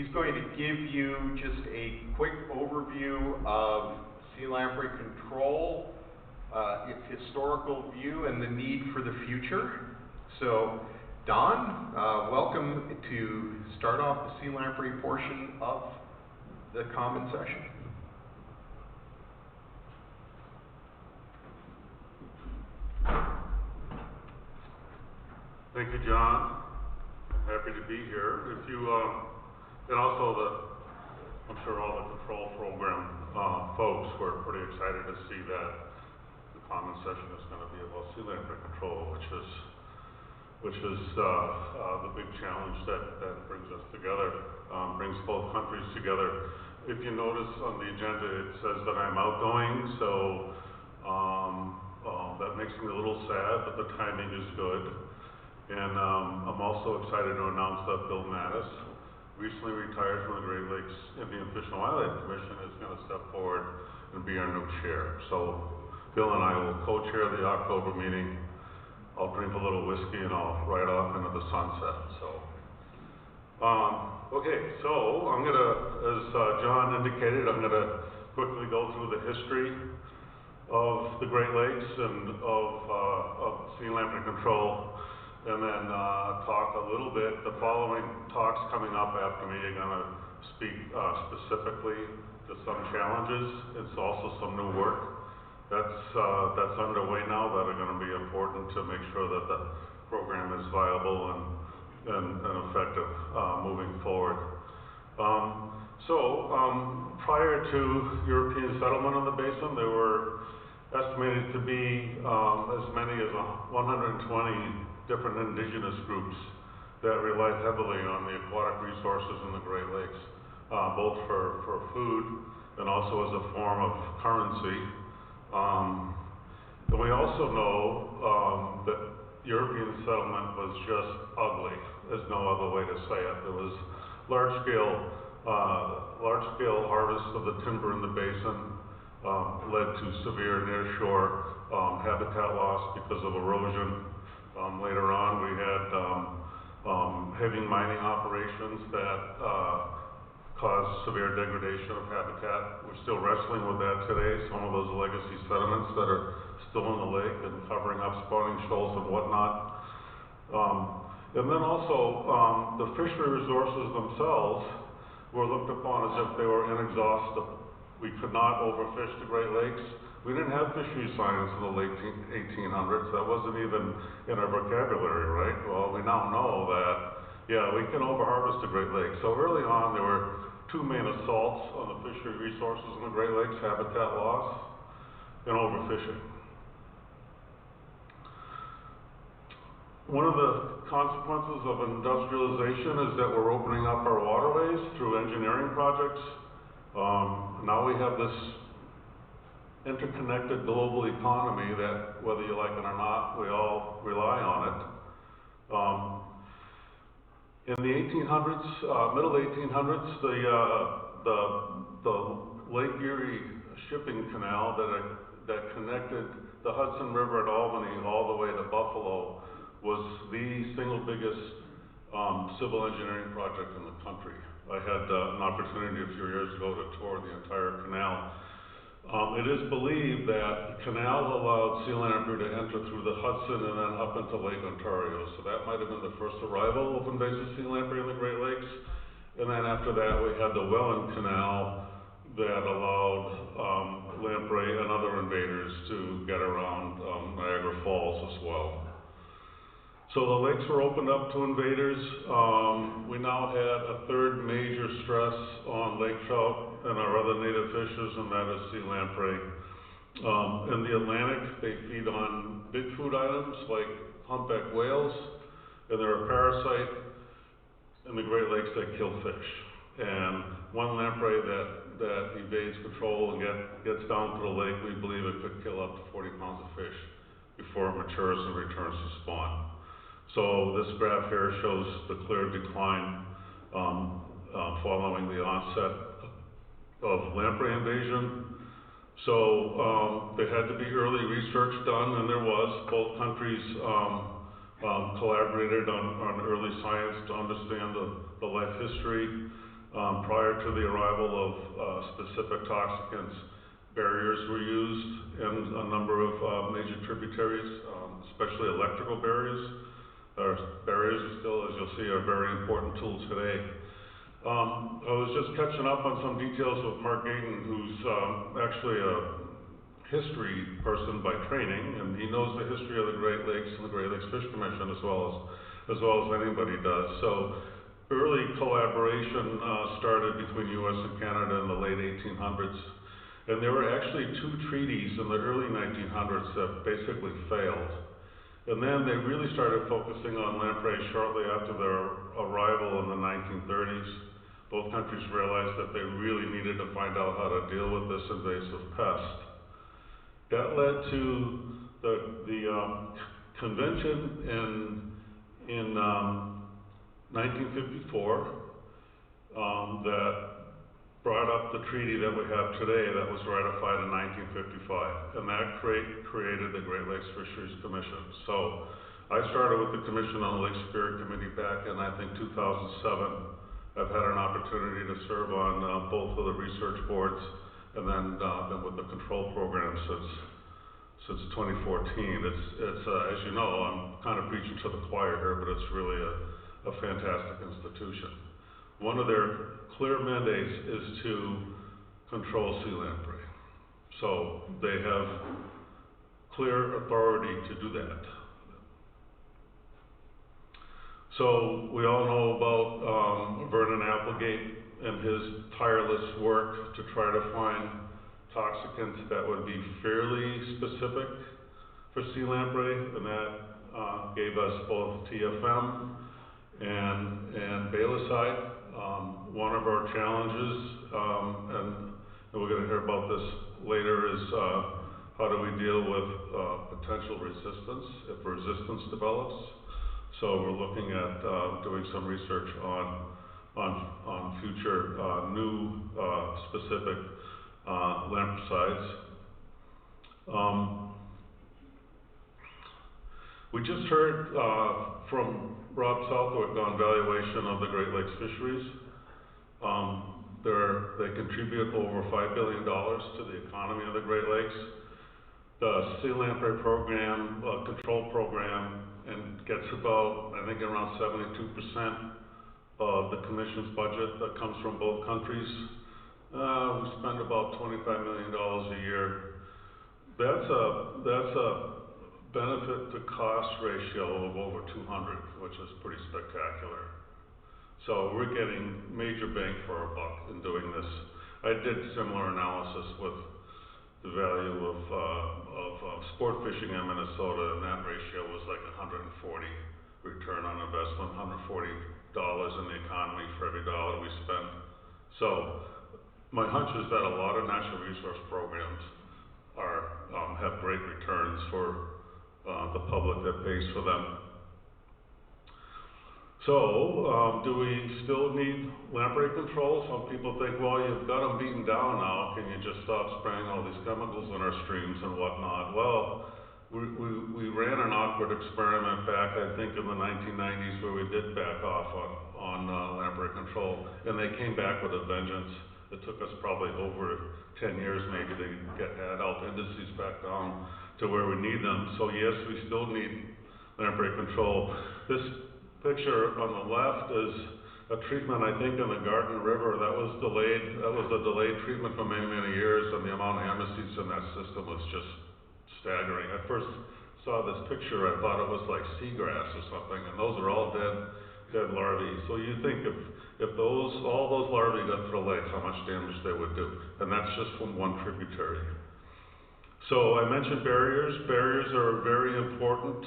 He's going to give you just a quick overview of sea lamprey control, its historical view, and the need for the future. So, Don, welcome to start off the sea lamprey portion of the common session. Thank you, John. Happy to be here. If you, and also I'm sure all the control program folks were pretty excited to see that the common session is going to be about sea lamprey control, which is the big challenge that brings us together, brings both countries together. If you notice on the agenda, it says that I'm outgoing, so that makes me a little sad, but the timing is good. And I'm also excited to announce that Bill Mattis, recently retired from the Great Lakes Indian Fish and Wildlife Commission, is going to step forward and be our new chair. So Bill and I will co-chair the October meeting. I'll drink a little whiskey and I'll ride off into the sunset. So, okay, so I'm going to, as John indicated, I'm going to quickly go through the history of the Great Lakes and of sea lamprey control, and then talk a little bit. The following talks coming up after me are going to speak specifically to some challenges. It's also some new work that's underway now that are going to be important to make sure that the program is viable and effective moving forward. Prior to European settlement on the basin, there were estimated to be as many as 120 different indigenous groups that relied heavily on the aquatic resources in the Great Lakes, both for food and also as a form of currency. And we also know that European settlement was just ugly. There's no other way to say it. There was large-scale harvest of the timber in the basin, led to severe nearshore habitat loss because of erosion. Later on, we had heavy mining operations that caused severe degradation of habitat. We're still wrestling with that today. Some of those legacy sediments that are still in the lake and covering up spawning shoals and whatnot. And then also, the fishery resources themselves were looked upon as if they were inexhaustible. We could not overfish the Great Lakes. We didn't have fisheries science in the late 1800s. That wasn't even in our vocabulary, right? Well, we now know that, yeah, we can overharvest the Great Lakes. So early on, there were two main assaults on the fishery resources in the Great Lakes: habitat loss and overfishing. One of the consequences of industrialization is that we're opening up our waterways through engineering projects. Now we have this interconnected global economy that, whether you like it or not, we all rely on it. In the 1800s, middle 1800s, the Lake Erie shipping canal that connected the Hudson River at Albany all the way to Buffalo was the single biggest civil engineering project in the country. I had an opportunity a few years ago to tour the entire canal. It is believed that the canal allowed sea lamprey to enter through the Hudson and then up into Lake Ontario. So that might have been the first arrival of invasive sea lamprey in the Great Lakes. And then after that, we had the Welland Canal that allowed lamprey and other invaders to get around Niagara Falls as well. So the lakes were opened up to invaders. We now had a third major stress on lake trout and our other native fishes, and that is sea lamprey. In the Atlantic, they feed on big food items like humpback whales, and they're a parasite in the Great Lakes that kill fish. And one lamprey that evades control and gets down to the lake, we believe it could kill up to 40 pounds of fish before it matures and returns to spawn. So this graph here shows the clear decline following the onset of lamprey invasion. So there had to be early research done, and there was. Both countries collaborated on early science to understand the life history Prior to the arrival of specific toxicants, barriers were used in a number of major tributaries, especially electrical barriers. Barriers are still, as you'll see, are a very important tool today. I was just catching up on some details with Mark Gayton, who's actually a history person by training, and he knows the history of the Great Lakes and the Great Lakes Fish Commission as well as anybody does. So early collaboration started between U.S. and Canada in the late 1800s, and there were actually two treaties in the early 1900s that basically failed. And then they really started focusing on lamprey shortly after their arrival in the 1930s. Both countries realized that they really needed to find out how to deal with this invasive pest. That led to the convention in 1954 that brought up the treaty that we have today that was ratified in 1955, and that created the Great Lakes Fisheries Commission. So I started with the Commission on the Lake Superior Committee back in, I think, 2007. I've had an opportunity to serve on both of the research boards, and then been with the control program since 2014. It's as you know, I'm kind of preaching to the choir here, but it's really a fantastic institution. One of their clear mandates is to control sea lamprey. So they have clear authority to do that. So we all know about Vernon Applegate and his tireless work to try to find toxicants that would be fairly specific for sea lamprey, and that gave us both TFM and Bailicide. One of our challenges, and we're going to hear about this later, is how do we deal with potential resistance if resistance develops. So we're looking at doing some research on future new specific lampricides. We just heard from Rob Southwick on valuation of the Great Lakes fisheries. They contribute over $5 billion to the economy of the Great Lakes. The sea lamprey program, control program, and gets about, I think, around 72% of the Commission's budget that comes from both countries. We spend about $25 million a year. That's a benefit to cost ratio of over 200, which is pretty spectacular. So we're getting major bang for our buck in doing this. I did similar analysis with the value of sport fishing in Minnesota, and that ratio was like 140 return on investment, $140 in the economy for every dollar we spend. So my hunch is that a lot of natural resource programs have great returns for the public that pays for them. So, do we still need lamprey control? Some people think, well, you've got them beaten down now. Can you just stop spraying all these chemicals in our streams and whatnot? Well, we ran an awkward experiment back, I think, in the 1990s where we did back off on lamprey control, and they came back with a vengeance. It took us probably over 10 years maybe to get adult indices back down to where we need them. So yes, we still need lamprey control. This picture on the left is a treatment, I think, in the Garden River that was delayed. That was a delayed treatment for many, many years, and the amount of amostes in that system was just staggering. I first saw this picture, I thought it was like seagrass or something, and those are all dead larvae. So you think if all those larvae got to the lake, how much damage they would do, and that's just from one tributary. So I mentioned barriers. Barriers are a very important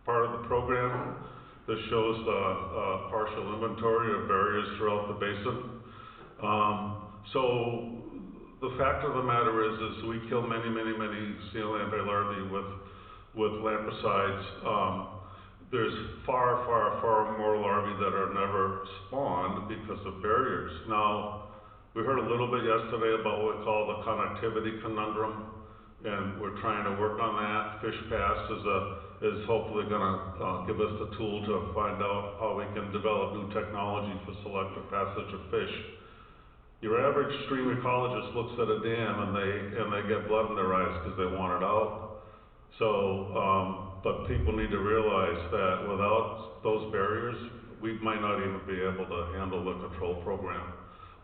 part of the program. This shows the partial inventory of barriers throughout the basin. So the fact of the matter is we kill many sea lamprey larvae with lampricides. There's far more larvae that are never spawned because of barriers. Now, we heard a little bit yesterday about what we call the connectivity conundrum, and we're trying to work on that. Fish Pass is is hopefully gonna give us the tool to find out how we can develop new technology for selective passage of fish. Your average stream ecologist looks at a dam and they get blood in their eyes because they want it out. So, but people need to realize that without those barriers, we might not even be able to handle the control program.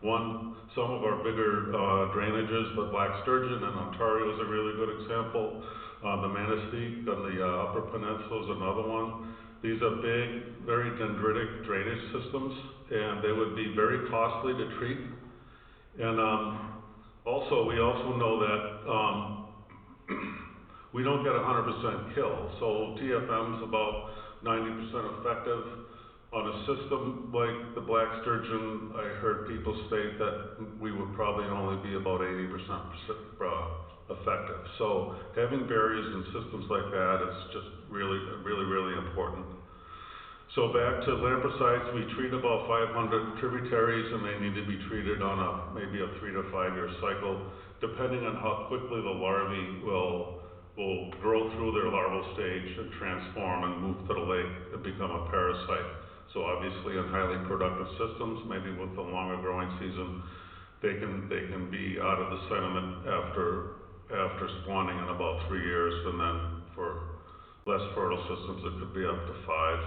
Some of our bigger drainages, the black sturgeon in Ontario is a really good example. The Manistee on the Upper Peninsula is another one. These are big, very dendritic drainage systems, and they would be very costly to treat. And we also know that we don't get 100% kill. So TFM's about 90% effective. On a system like the black sturgeon, I heard people state that we would probably only be about 80% effective. So having barriers in systems like that is just really important. So back to lampreycides, we treat about 500 tributaries, and they need to be treated on maybe a 3 to 5 year cycle, depending on how quickly the larvae will grow through their larval stage and transform and move to the lake and become a parasite. So obviously in highly productive systems, maybe with a longer growing season, they can be out of the sediment after spawning in about 3 years, and then for less fertile systems it could be up to 5.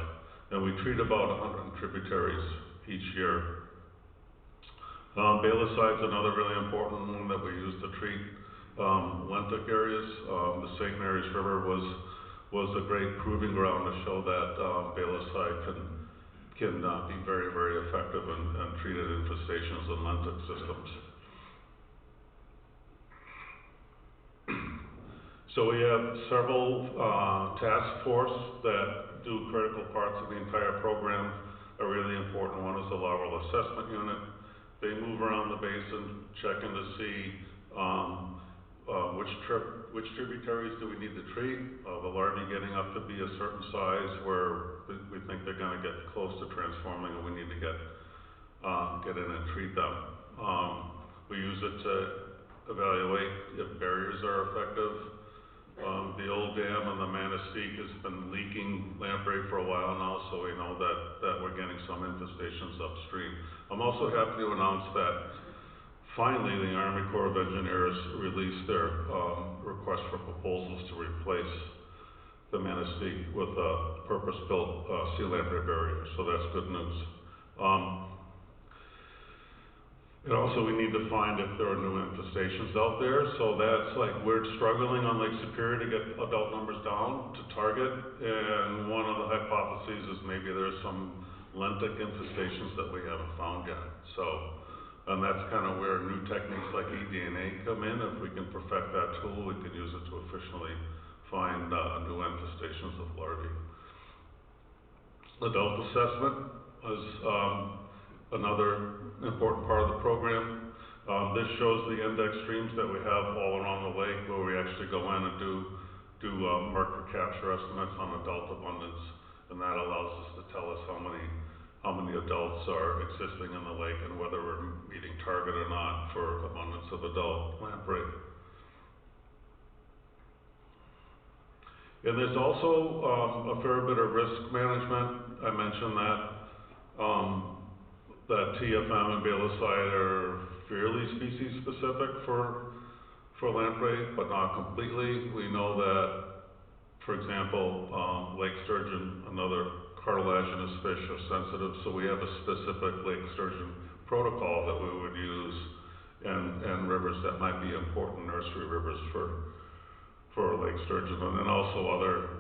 And we treat about 100 tributaries each year. Balicide's another really important one that we use to treat lentic areas. The St. Mary's River was a great proving ground to show that balicide can be very effective in treated infestations in lentic systems. So we have several task force that do critical parts of the entire program. A really important one is the larval assessment unit. They move around the basin checking to see which tributaries do we need to treat. The larvae getting up to be a certain size where we think they're going to get close to transforming, and we need to get in and treat them. We use it to evaluate if barriers are effective. The old dam on the Manistee has been leaking lamprey for a while now, so we know that we're getting some infestations upstream. I'm also happy to announce that finally the Army Corps of Engineers released their request for proposals to replace the Manistee with a purpose-built sea lamprey barrier, so that's good news. And also we need to find if there are new infestations out there. So that's like we're struggling on Lake Superior to get adult numbers down to target. And one of the hypotheses is maybe there's some lentic infestations that we haven't found yet. So, and that's kind of where new techniques like eDNA come in. If we can perfect that tool, we can use it to efficiently find new infestations of larvae. Adult assessment is another important part of the program. This shows the index streams that we have all around the lake where we actually go in and do mercury capture estimates on adult abundance, and that allows us to tell us how many adults are existing in the lake and whether we're meeting target or not for abundance of adult lamprey. And there's also a fair bit of risk management. I mentioned that TFM and balicide are fairly species specific for lamprey, but not completely. We know that, for example, lake sturgeon, another cartilaginous fish, are sensitive, so we have a specific lake sturgeon protocol that we would use in rivers that might be important nursery rivers for lake sturgeon, and then also other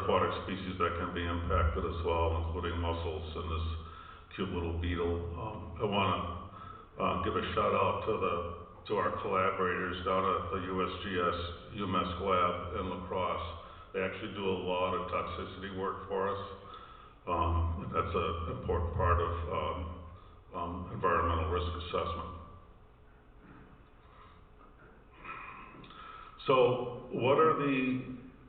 aquatic species that can be impacted as well, including mussels and this cute little beetle. I want to give a shout out to our collaborators down at the USGS UMass lab in La Crosse. They actually do a lot of toxicity work for us, and that's an important part of environmental risk assessment. So what are the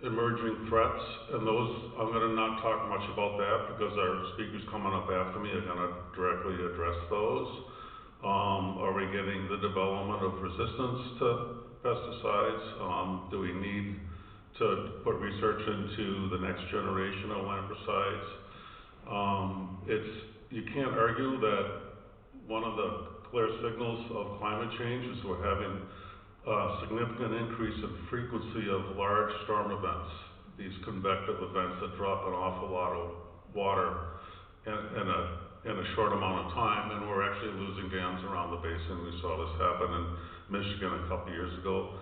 emerging threats? And those, I'm going to not talk much about that because our speakers coming up after me are going to directly address those. Are we getting the development of resistance to pesticides? Do we need to put research into the next generation of lampreycides. You can't argue that one of the clear signals of climate change is we're having a significant increase in frequency of large storm events, these convective events that drop an awful lot of water in a short amount of time, and we're actually losing dams around the basin. We saw this happen in Michigan a couple years ago.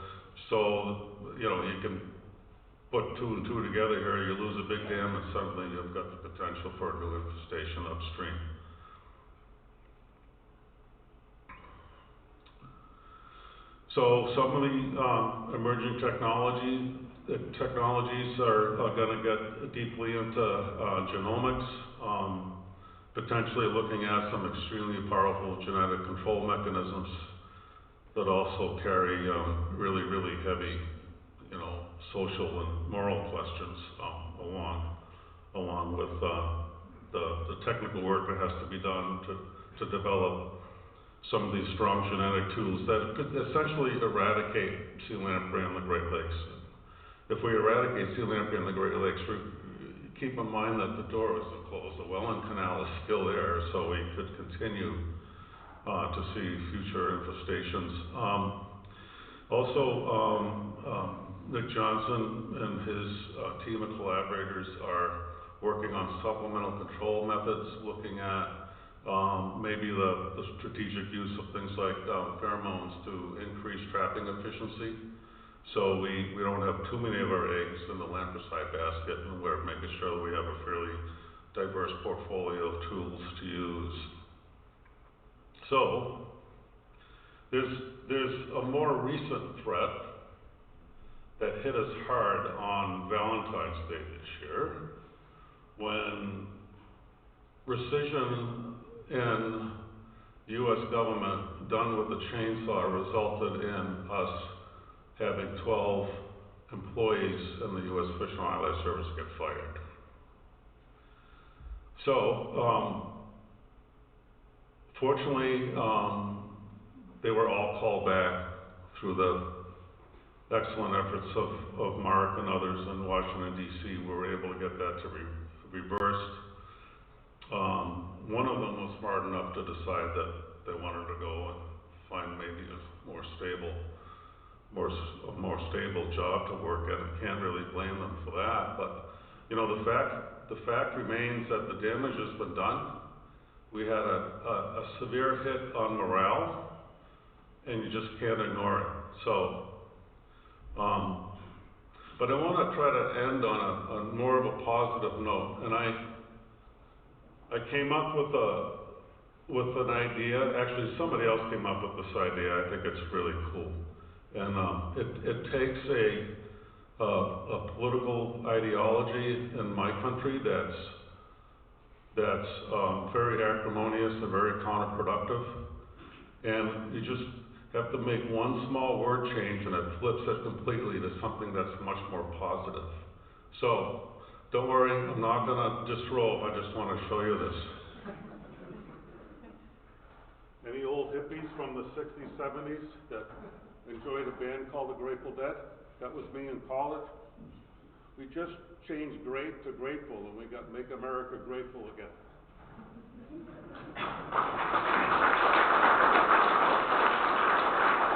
So, you can put two and two together here. You lose a big dam and suddenly you've got the potential for a new infestation upstream. So some of the emerging technologies are going to get deeply into genomics, potentially looking at some extremely powerful genetic control mechanisms that also carry really, really heavy, social and moral questions along with the technical work that has to be done to develop some of these strong genetic tools that could essentially eradicate sea lamprey in the Great Lakes. If we eradicate sea lamprey in the Great Lakes, keep in mind that the door isn't closed. The Welland Canal is still there, so we could continue to see future infestations. Nick Johnson and his team of collaborators are working on supplemental control methods, looking at maybe the strategic use of things like pheromones to increase trapping efficiency. So we don't have too many of our eggs in the lampreycide basket, and we're making sure that we have a fairly diverse portfolio of tools to use. So there's a more recent threat that hit us hard on Valentine's Day this year, when rescission in the U.S. government done with a chainsaw resulted in us having 12 employees in the U.S. Fish and Wildlife Service get fired. So, fortunately, they were all called back through the excellent efforts of Mark and others in Washington, D.C. We were able to get that to reversed. One of them was smart enough to decide that they wanted to go and find maybe a more stable job to work at, and can't really blame them for that. But the fact remains that the damage has been done. We had a severe hit on morale, and you just can't ignore it. So, but I want to try to end on more of a positive note, and I came up with an idea. Actually, somebody else came up with this idea. I think it's really cool, and it takes a political ideology in my country that's very acrimonious and very counterproductive, and you just have to make one small word change and it flips it completely to something that's much more positive. So, don't worry, I'm not gonna disrobe, I just want to show you this. Any old hippies from the 60s, 70s that enjoyed a band called the Grateful Dead? That was me in college. We just changed great to grateful, and we got Make America Grateful Again.